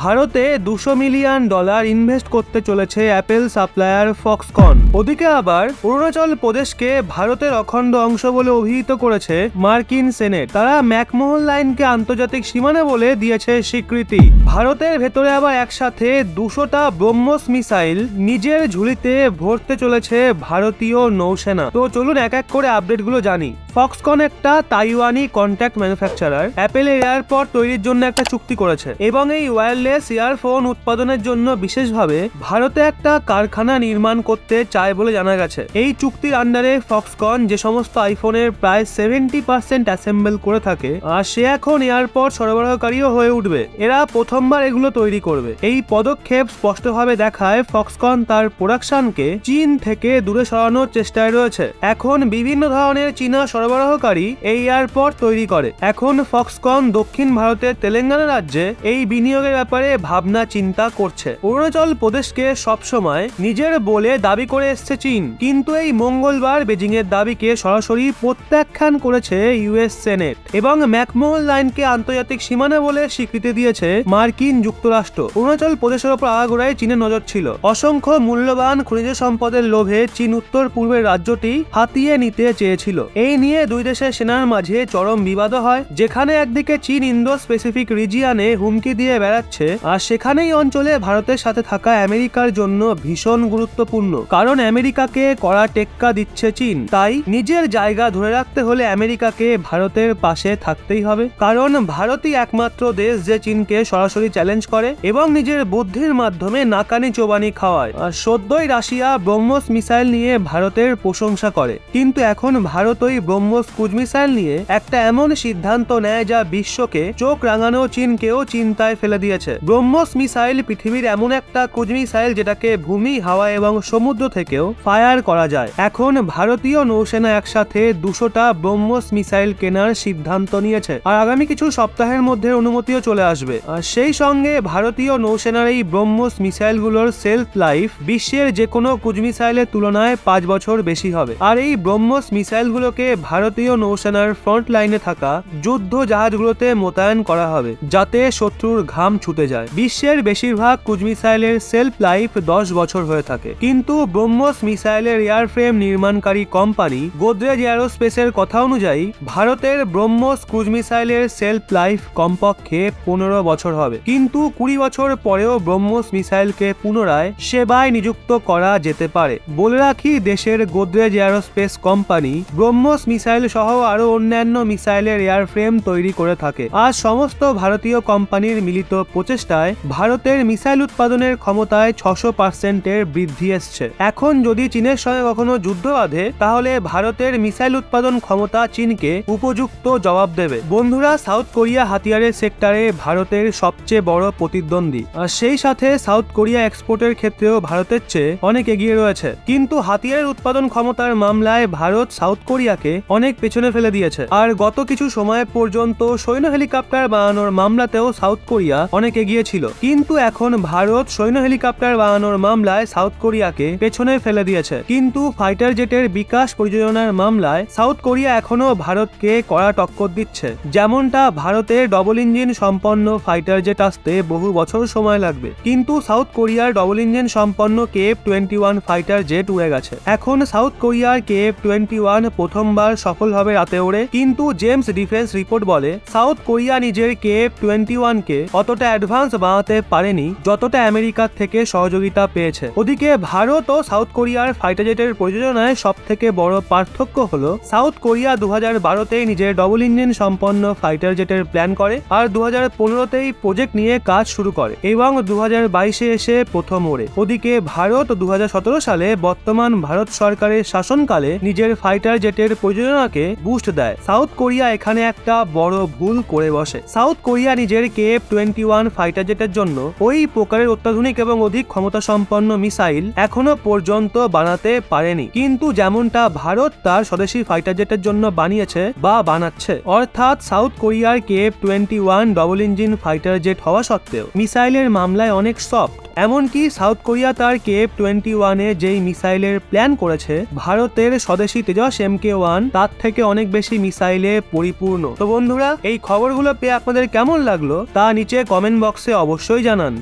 ভারতে $200 million invest করতে চলেছে অ্যাপেল সাপ্লায়ার ফক্সকন। ওদিকে আবার অরুণাচল প্রদেশকে ভারতের অখণ্ড অংশ বলে অভিহিত করেছে মার্কিন সেনেট। তারা ম্যাকমোহন লাইনকে আন্তর্জাতিক সীমানা বলে দিয়েছে স্বীকৃতি। ভারতের ভেতরে আবার একসাথে 200টা ব্রহ্মস মিসাইল নিজের ঝুলিতে ভরতে চলেছে ভারতীয় নৌসেনা। তো চলুন এক এক করে আপডেটগুলো জানি। ফক্সকন একটা তাইওয়ানি কন্ট্রাক্ট ম্যানুফ্যাকচারার অ্যাপেলের এয়ারপড তৈরির জন্য একটা চুক্তি করেছে এবং এই ওয়্যারলেস ইয়ারফোন উৎপাদনের জন্য বিশেষভাবে ভারতে একটা কারখানা নির্মাণ করতে চায় বলে জানা গেছে। এই চুক্তির আন্ডারে ফক্সকন যে সমস্ত আইফোনের প্রায় 70% অ্যাসেম্বল করে থাকে আর সে এখন এয়ারপড সরবরাহকারীও হয়ে উঠবে। এরা প্রথমবার এগুলো তৈরি করবে। এই পদক্ষেপ স্পষ্টভাবে দেখায় ফক্সকন তার প্রোডাকশনকে চীন থেকে দূরে সরানোর চেষ্টায় রয়েছে। এখন বিভিন্ন ধরনের চীনা সরবরাহকারী এই এয়ারপড তৈরি করে। এখন ফক্সকন দক্ষিণ ভারতের তেলেঙ্গানা রাজ্যে এই বিনিয়োগের ব্যাপারে ভাবনা চিন্তা করছে। অরুণাচল প্রদেশকে সবসময় নিজের বলে দাবি করে এসছে চীন, কিন্তু এই মঙ্গলবার বেজিং এর দাবিকে সরাসরি প্রত্যাখ্যান করেছে ইউএস সেনেট এবং ম্যাকমোহন লাইনকে আন্তর্জাতিক সীমানা বলে স্বীকৃতি দিয়েছে মার্কিন যুক্তরাষ্ট্র। অরুণাচল প্রদেশের ওপর আগাগোড়ায় চীনের নজর ছিল। অসংখ্য মূল্যবান খনিজ সম্পদের লোভে চীন উত্তর পূর্বের রাজ্যটি হাতিয়ে নিতে চেয়েছিল। এই নিয়ে দুই দেশের সেনার মাঝে চরম বিবাদ হয়, যেখানে একদিকে চীন ইন্দো স্পেসিফিক রিজিয়নে হুমকি দিয়ে বেড়াচ্ছে আর সেখানেই অঞ্চলে ভারতের সাথে থাকা আমেরিকার জন্য ভীষণ গুরুত্বপূর্ণ, কারণ আমেরিকাকে কড়া টেক্কা দিচ্ছে চীন। তাই নিজের জায়গা ধরে রাখতে হলে আমেরিকাকে ভারতের পাশে থাকতেই হবে, কারণ ভারতই একমাত্র দেশ যে চীনকে সরাসরি চ্যালেঞ্জ করে এবং নিজের বুদ্ধির মাধ্যমে নাকানি চোবানি খাওয়ায়। আর সদ্যই রাশিয়া ব্রহ্মস মিসাইল নিয়ে ভারতের প্রশংসা করে, কিন্তু এখন ভারত ওই ব্রহ্মস ক্রুজ মিসাইল নিয়ে একটা এমন সিদ্ধান্ত নেয় যা বিশ্বকে চোখ রাঙানো চীনকেও চিন্তায় ফেলে দিয়েছে। ব্রহ্মস মিসাইল পৃথিবীর এমন একটা ক্রুজ মিসাইল যেটাকে ভূমি, হাওয়া এবং সমুদ্র থেকেও ফায়ার করা যায়। এখন ভারতীয় নৌসেনা একসাথে 200টা ব্রহ্মস মিসাইল কেনার সিদ্ধান্ত নিয়েছে আর আগামী কিছু সপ্তাহের মধ্যে অনুমতিও চলে আসবে। আর সেই সঙ্গে ভারতীয় নৌসেনার এই ব্রহ্মস মিসাইলগুলোর সেলফ লাইফ বিশ্বের যে কোনো ক্রুজ মিসাইলের তুলনায় 5 বছর বেশি হবে। আর এই ব্রহ্মস মিসাইলগুলোকে ভারতীয় নৌসেনার ফ্রন্ট লাইনে থাকা যুদ্ধ জাহাজগুলোতে মোতায়েন করা হবে, যাতে শত্রুর ঘাম ছুটে যায়। বিশ্বের বেশিরভাগ ক্রুজ মিসাইলের সেলফ লাইফ 10 বছর হয়ে থাকে, কিন্তু ব্রহ্মস মিসাইলের এয়ারফ্রেম নির্মাণকারী কোম্পানি গোদরেজ এয়ারোস্পেসের কথা অনুযায়ী ভারতের ব্রহ্মস ক্রুজ মিসাইলের সেলফ লাইফ কমপক্ষে 15 বছর হবে। কিন্তু 20 বছর পরেও ব্রহ্মস মিসাইলকে পুনরায় সেবায় নিযুক্ত করা যেতে পারে। বলে রাখি, দেশের Godrej aerospace company BrahMos missile সহ আরো অন্যান্য মিসাইলের এয়ারফ্রেম তৈরি করে থাকে। আর সমস্ত ভারতীয় কোম্পানির মিলিত প্রচেষ্টায় ভারতের মিসাইল উৎপাদনের ক্ষমতায় 600% বৃদ্ধি এসছে। এখন যদি চীনের সঙ্গে কখনো যুদ্ধ বাঁধে, তাহলে ভারতের মিসাইল উৎপাদন ক্ষমতা চীনকে উপযুক্ত জবাব দেবে। বন্ধুরা, সাউথ কোরিয়া হাতিয়ারের সেক্টরে ভারতের সবচেয়ে বড় প্রতিদ্বন্দ্বী, আর সেই সাথে সাউথ কোরিয়া এক্সপোর্টের ক্ষেত্রেও ভারতের চেয়ে অনেক এগিয়ে রয়েছে। কিন্তু হাতিয়ারের উৎপাদন ক্ষমতার মামলায় ভারত সাউথ কোরিয়াকে অনেক পেছনে ফেলে দিয়েছে। আর গত কিছু সময় পর্যন্ত সৈন্য হেলিকপ্টার বানানোর মামলাতেও সাউথ কোরিয়া অনেক এগিয়ে ছিল, কিন্তু এখন ভারত সৈন্য হেলিকপ্টার বানানোর মামলায় সাউথ কোরিয়াকে পেছনে ফেলে দিয়েছে। কিন্তু ফাইটার জেটের বিকাশ পরিযোজনার মামলায় সাউথ কোরিয়া এখনো ভারতকে কড়া টক্কর দিচ্ছে। যেমনটা ভারতের ডবল ইঞ্জিন সম্পন্ন ফাইটার জেট আসতে বহু বছর সময় লাগবে, কিন্তু সাউথ কোরিয়ার ডবল ইঞ্জিন সম্পন্ন KF-21 ফাইটার জেট উড়ে গেছে। এখন সাউথ কোরিয়ার KF-21 প্রথমবার সফলভাবে রাতে ওড়ে, কিন্তু জেমস ডিফেন্স রিপোর্ট বলে সাউথ কোরিয়া নিজের KF-21 কে অতটা অ্যাডভান্স বানাতে পারেনি যতটা আমেরিকার থেকে সহযোগিতা পেয়েছে। ওদিকে ভারত ও সাউথ কোরিয়ার ফাইটার জেটের প্রযোজনায় সব থেকে বড় পার্থক্য হলো সাউথ কোরিয়া 2012তেই নিজের ডবল ইঞ্জিন সম্পন্ন ফাইটার জেটের প্ল্যান করে আর 2015তেই প্রজেক্ট নিয়ে কাজ শুরু করে এবং 2022-এ এসে প্রথম ওড়ে। ওদিকে ভারত 2017 সালে বর্তমান ভারত সরকারের শাসনকালে নিজের ফাইটার জেটের প্রযোজনাকে বুস্ট দেয়। সাউথ কোরিয়া এখানে একটা বড় ভুল করে বসে। সাউথ কোরিয়া নিজের KF-21 ফাইটার জেটের জন্য ওই প্রকারের অত্যাধুনিক এবং অধিক ক্ষমতা সম্পন্ন মিসাইল এখনো পর্যন্ত বানাতে পারেনি, কিন্তু যেমনটা ভারত তার স্বদেশী ফাইটার জেটের জন্য বানিয়েছে বা বানাচ্ছে। অর্থাৎ সাউথ কোরিয়ার KF-21 double engine fighter jet হওয়া সত্ত্বেও মিসাইলের মামলায় অনেক সফট। এমনকি সাউথ কোরিয়া তার KF-21 যেই মিসাইলের প্ল্যান করেছে ভারতের স্বদেশী তেজস MK1 তার থেকে অনেক বেশি মিসাইলে পরিপূর্ণ। তো বন্ধুরা, এই খবরগুলো পেয়ে আপনাদের কেমন লাগলো তা নিচে কমেন্ট বক্সে অবশ্যই জানান।